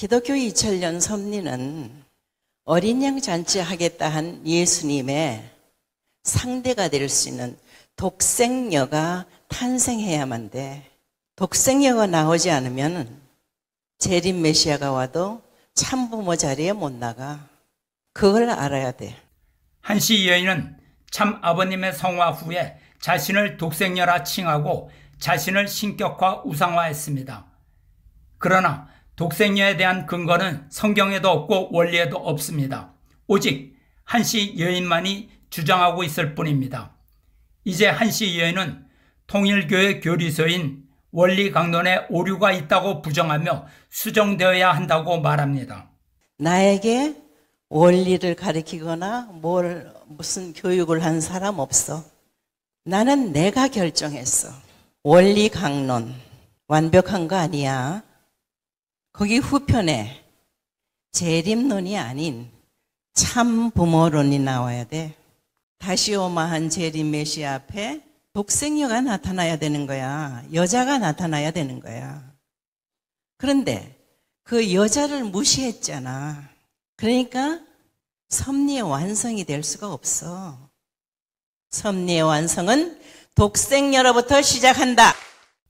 기독교 2000년 섭리는 어린 양 잔치하겠다 한 예수님의 상대가 될 수 있는 독생녀가 탄생해야만 돼. 독생녀가 나오지 않으면 재림 메시아가 와도 참부모 자리에 못 나가. 그걸 알아야 돼. 한시 여인은 참 아버님의 성화 후에 자신을 독생녀라 칭하고 자신을 신격화 우상화했습니다. 그러나 독생녀에 대한 근거는 성경에도 없고 원리에도 없습니다. 오직 한시 여인만이 주장하고 있을 뿐입니다. 이제 한시 여인은 통일교회 교리서인 원리강론에 오류가 있다고 부정하며 수정되어야 한다고 말합니다. 나에게 원리를 가르치거나 무슨 교육을 한 사람 없어. 나는 내가 결정했어. 원리강론 완벽한 거 아니야. 거기 후편에 재림론이 아닌 참부모론이 나와야 돼. 다시 오마한 재림 메시아 앞에 독생녀가 나타나야 되는 거야. 여자가 나타나야 되는 거야. 그런데 그 여자를 무시했잖아. 그러니까 섭리의 완성이 될 수가 없어. 섭리의 완성은 독생녀로부터 시작한다.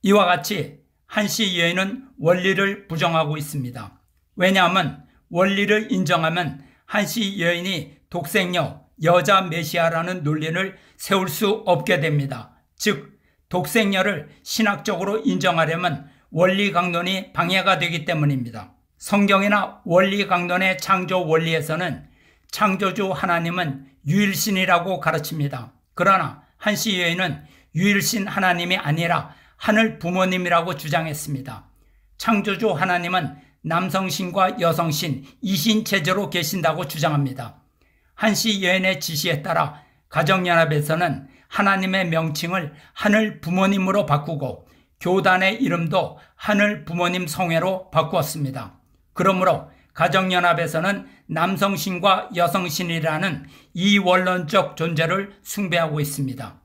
이와 같이 한시 여인은 원리를 부정하고 있습니다. 왜냐하면 원리를 인정하면 한시 여인이 독생녀, 여자 메시아라는 논리를 세울 수 없게 됩니다. 즉 독생녀를 신학적으로 인정하려면 원리강론이 방해가 되기 때문입니다. 성경이나 원리강론의 창조 원리에서는 창조주 하나님은 유일신이라고 가르칩니다. 그러나 한시 여인은 유일신 하나님이 아니라 하늘 부모님이라고 주장했습니다. 창조주 하나님은 남성신과 여성신, 이신 체제로 계신다고 주장합니다. 한시 여인의 지시에 따라 가정연합에서는 하나님의 명칭을 하늘 부모님으로 바꾸고 교단의 이름도 하늘 부모님 성회로 바꾸었습니다. 그러므로 가정연합에서는 남성신과 여성신이라는 이원론적 존재를 숭배하고 있습니다.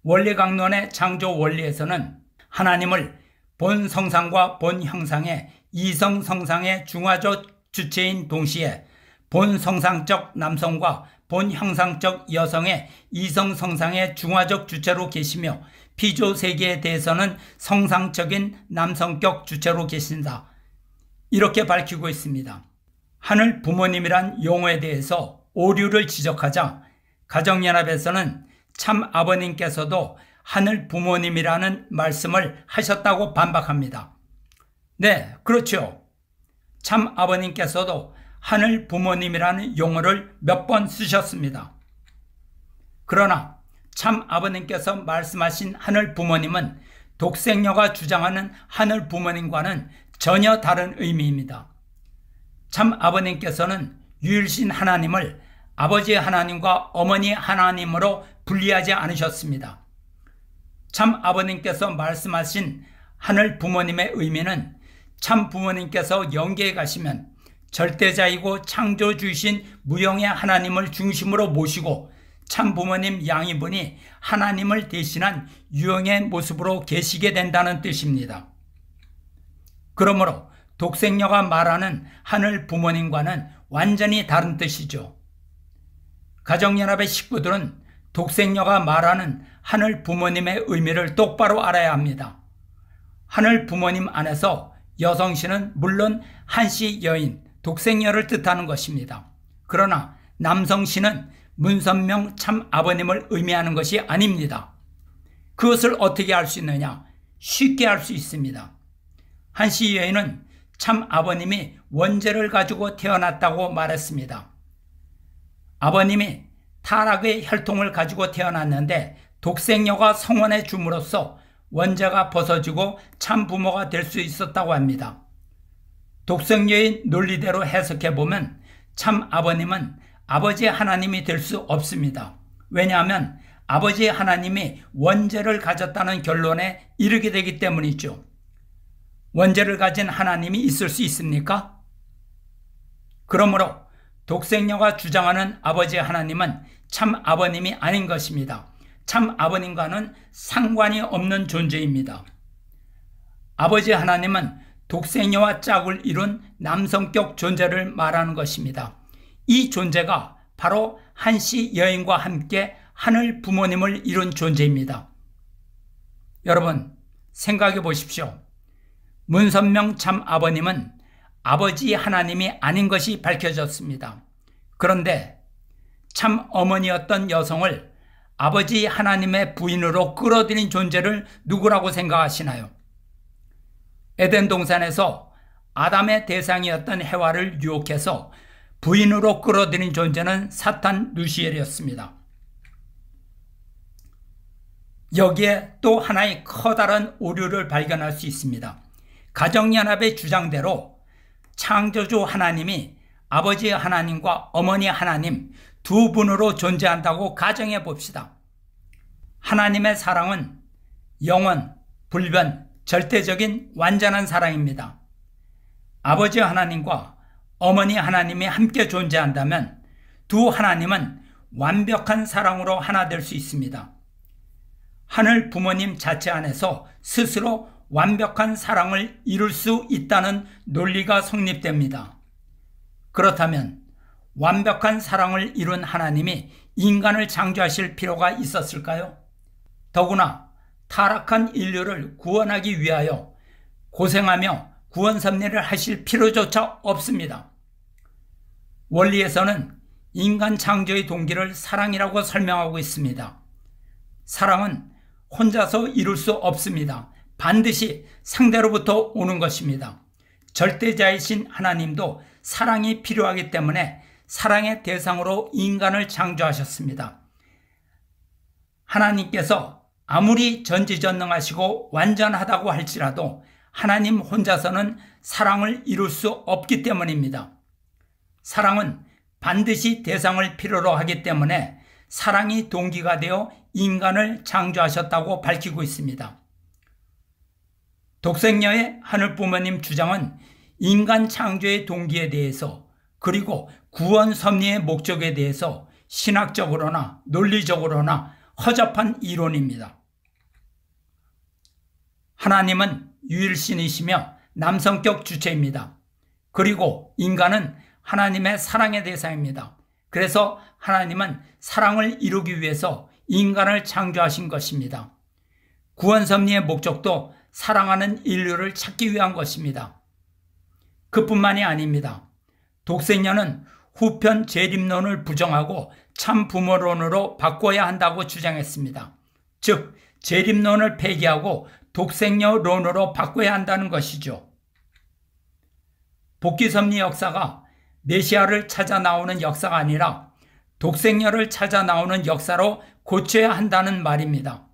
원리강론의 창조 원리에서는 하나님을 본 성상과 본 형상의 이성 성상의 중화적 주체인 동시에 본 성상적 남성과 본 형상적 여성의 이성 성상의 중화적 주체로 계시며 피조 세계에 대해서는 성상적인 남성격 주체로 계신다. 이렇게 밝히고 있습니다. 하늘 부모님이란 용어에 대해서 오류를 지적하자 가정연합에서는 참 아버님께서도 하늘 부모님이라는 말씀을 하셨다고 반박합니다. 네, 그렇죠. 참 아버님께서도 하늘 부모님이라는 용어를 몇 번 쓰셨습니다. 그러나 참 아버님께서 말씀하신 하늘 부모님은 독생녀가 주장하는 하늘 부모님과는 전혀 다른 의미입니다. 참 아버님께서는 유일신 하나님을 아버지 하나님과 어머니 하나님으로 분리하지 않으셨습니다. 참 아버님께서 말씀하신 하늘 부모님의 의미는 참 부모님께서 영계에 가시면 절대자이고 창조주이신 무형의 하나님을 중심으로 모시고 참 부모님 양이분이 하나님을 대신한 유형의 모습으로 계시게 된다는 뜻입니다. 그러므로 독생녀가 말하는 하늘 부모님과는 완전히 다른 뜻이죠. 가정연합의 식구들은 독생녀가 말하는 하늘 부모님의 의미를 똑바로 알아야 합니다. 하늘 부모님 안에서 여성신은 물론 한시 여인, 독생녀를 뜻하는 것입니다. 그러나 남성신은 문선명 참 아버님을 의미하는 것이 아닙니다. 그것을 어떻게 알 수 있느냐? 쉽게 알 수 있습니다. 한시 여인은 참 아버님이 원죄를 가지고 태어났다고 말했습니다. 아버님이 타락의 혈통을 가지고 태어났는데 독생녀가 성원해 줌으로써 원죄가 벗어지고 참 부모가 될 수 있었다고 합니다. 독생녀의 논리대로 해석해보면 참 아버님은 아버지 하나님이 될 수 없습니다. 왜냐하면 아버지 하나님이 원죄를 가졌다는 결론에 이르게 되기 때문이죠. 원죄를 가진 하나님이 있을 수 있습니까? 그러므로 독생녀가 주장하는 아버지 하나님은 참 아버님이 아닌 것입니다. 참 아버님과는 상관이 없는 존재입니다. 아버지 하나님은 독생녀와 짝을 이룬 남성격 존재를 말하는 것입니다. 이 존재가 바로 한씨 여인과 함께 하늘 부모님을 이룬 존재입니다. 여러분, 생각해 보십시오. 문선명 참 아버님은 아버지 하나님이 아닌 것이 밝혀졌습니다. 그런데 참 어머니였던 여성을 아버지 하나님의 부인으로 끌어들인 존재를 누구라고 생각하시나요? 에덴 동산에서 아담의 대상이었던 해와를 유혹해서 부인으로 끌어들인 존재는 사탄 루시엘이었습니다. 여기에 또 하나의 커다란 오류를 발견할 수 있습니다. 가정연합의 주장대로 창조주 하나님이 아버지 하나님과 어머니 하나님 두 분으로 존재한다고 가정해 봅시다. 하나님의 사랑은 영원, 불변, 절대적인 완전한 사랑입니다. 아버지 하나님과 어머니 하나님이 함께 존재한다면 두 하나님은 완벽한 사랑으로 하나 될 수 있습니다. 하늘 부모님 자체 안에서 스스로 완벽한 사랑을 이룰 수 있다는 논리가 성립됩니다. 그렇다면 완벽한 사랑을 이룬 하나님이 인간을 창조하실 필요가 있었을까요? 더구나 타락한 인류를 구원하기 위하여 고생하며 구원 섭리를 하실 필요조차 없습니다. 원리에서는 인간 창조의 동기를 사랑이라고 설명하고 있습니다. 사랑은 혼자서 이룰 수 없습니다. 반드시 상대로부터 오는 것입니다. 절대자이신 하나님도 사랑이 필요하기 때문에 사랑의 대상으로 인간을 창조하셨습니다. 하나님께서 아무리 전지전능하시고 완전하다고 할지라도 하나님 혼자서는 사랑을 이룰 수 없기 때문입니다. 사랑은 반드시 대상을 필요로 하기 때문에 사랑이 동기가 되어 인간을 창조하셨다고 밝히고 있습니다. 독생녀의 하늘부모님 주장은 인간 창조의 동기에 대해서 그리고 구원 섭리의 목적에 대해서 신학적으로나 논리적으로나 허접한 이론입니다. 하나님은 유일신이시며 남성격 주체입니다. 그리고 인간은 하나님의 사랑의 대상입니다. 그래서 하나님은 사랑을 이루기 위해서 인간을 창조하신 것입니다. 구원 섭리의 목적도 사랑하는 인류를 찾기 위한 것입니다. 그뿐만이 아닙니다. 독생녀는 후편 재림론을 부정하고 참 부모론으로 바꿔야 한다고 주장했습니다. 즉 재림론을 폐기하고 독생녀론으로 바꿔야 한다는 것이죠. 복귀섭리 역사가 메시아를 찾아 나오는 역사가 아니라 독생녀를 찾아 나오는 역사로 고쳐야 한다는 말입니다.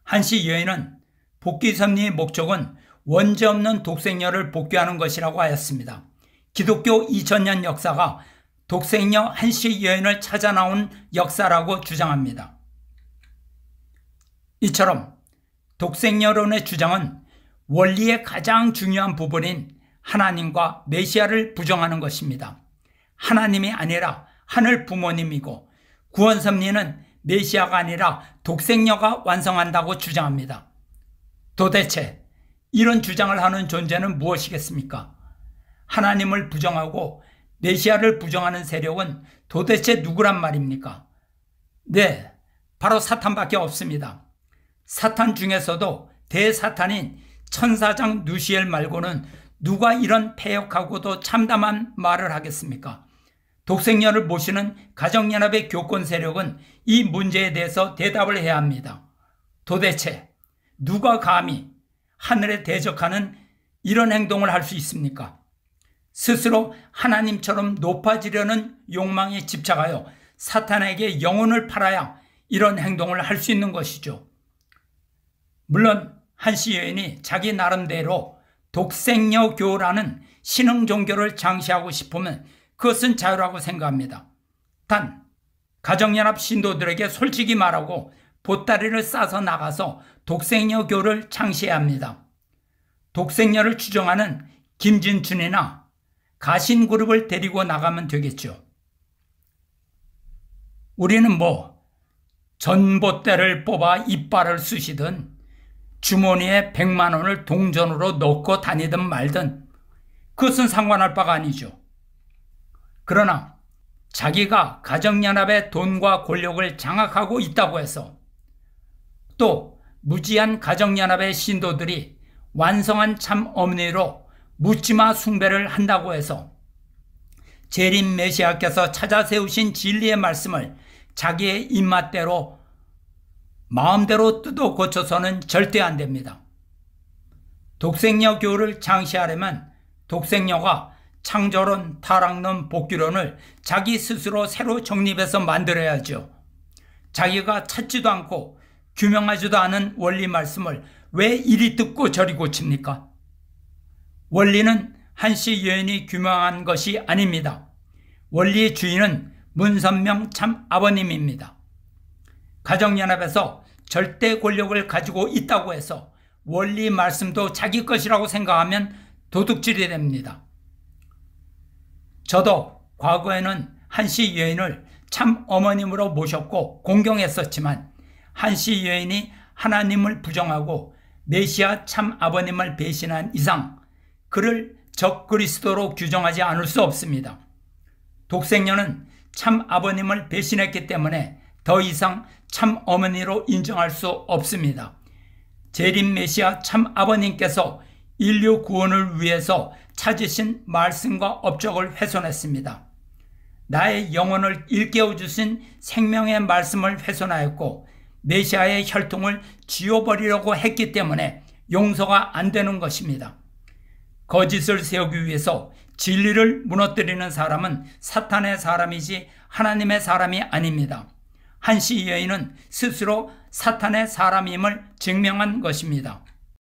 한씨 여인은 복귀섭리의 목적은 원죄 없는 독생녀를 복귀하는 것이라고 하였습니다. 기독교 2000년 역사가 독생녀 한씨 여인을 찾아 나온 역사라고 주장합니다. 이처럼 독생녀론의 주장은 원리의 가장 중요한 부분인 하나님과 메시아를 부정하는 것입니다. 하나님이 아니라 하늘 부모님이고 구원 섭리는 메시아가 아니라 독생녀가 완성한다고 주장합니다. 도대체 이런 주장을 하는 존재는 무엇이겠습니까? 하나님을 부정하고 메시아를 부정하는 세력은 도대체 누구란 말입니까? 네, 바로 사탄밖에 없습니다. 사탄 중에서도 대사탄인 천사장 누시엘 말고는 누가 이런 패역하고도 참담한 말을 하겠습니까? 독생녀를 모시는 가정연합의 교권 세력은 이 문제에 대해서 대답을 해야 합니다. 도대체 누가 감히 하늘에 대적하는 이런 행동을 할 수 있습니까? 스스로 하나님처럼 높아지려는 욕망에 집착하여 사탄에게 영혼을 팔아야 이런 행동을 할 수 있는 것이죠. 물론 한씨 여인이 자기 나름대로 독생녀교라는 신흥 종교를 장시하고 싶으면 그것은 자유라고 생각합니다. 단 가정연합 신도들에게 솔직히 말하고 보따리를 싸서 나가서 독생녀교를 창시해야 합니다. 독생녀를 추종하는 김진춘이나 가신그룹을 데리고 나가면 되겠죠. 우리는 전봇대를 뽑아 이빨을 쑤시든 주머니에 100만 원을 동전으로 넣고 다니든 말든 그것은 상관할 바가 아니죠. 그러나 자기가 가정연합의 돈과 권력을 장악하고 있다고 해서 또 무지한 가정연합의 신도들이 완성한 참 어머니로 묻지마 숭배를 한다고 해서 재림 메시아께서 찾아 세우신 진리의 말씀을 자기의 입맛대로 마음대로 뜯어 고쳐서는 절대 안 됩니다. 독생녀 교를 장시하려면 독생녀가 창조론, 타락론, 복귀론을 자기 스스로 새로 정립해서 만들어야죠. 자기가 찾지도 않고 규명하지도 않은 원리 말씀을 왜 이리 뜯고 저리 고칩니까? 원리는 한시 여인이 규명한 것이 아닙니다. 원리의 주인은 문선명 참 아버님입니다. 가정연합에서 절대 권력을 가지고 있다고 해서 원리 말씀도 자기 것이라고 생각하면 도둑질이 됩니다. 저도 과거에는 한시 여인을 참 어머님으로 모셨고 공경했었지만 한시 여인이 하나님을 부정하고 메시아 참 아버님을 배신한 이상 그를 적그리스도로 규정하지 않을 수 없습니다. 독생녀는 참 아버님을 배신했기 때문에 더 이상 참 어머니로 인정할 수 없습니다. 재림 메시아 참 아버님께서 인류 구원을 위해서 찾으신 말씀과 업적을 훼손했습니다. 나의 영혼을 일깨워 주신 생명의 말씀을 훼손하였고 메시아의 혈통을 지워버리려고 했기 때문에 용서가 안 되는 것입니다. 거짓을 세우기 위해서 진리를 무너뜨리는 사람은 사탄의 사람이지 하나님의 사람이 아닙니다. 한시 여인은 스스로 사탄의 사람임을 증명한 것입니다.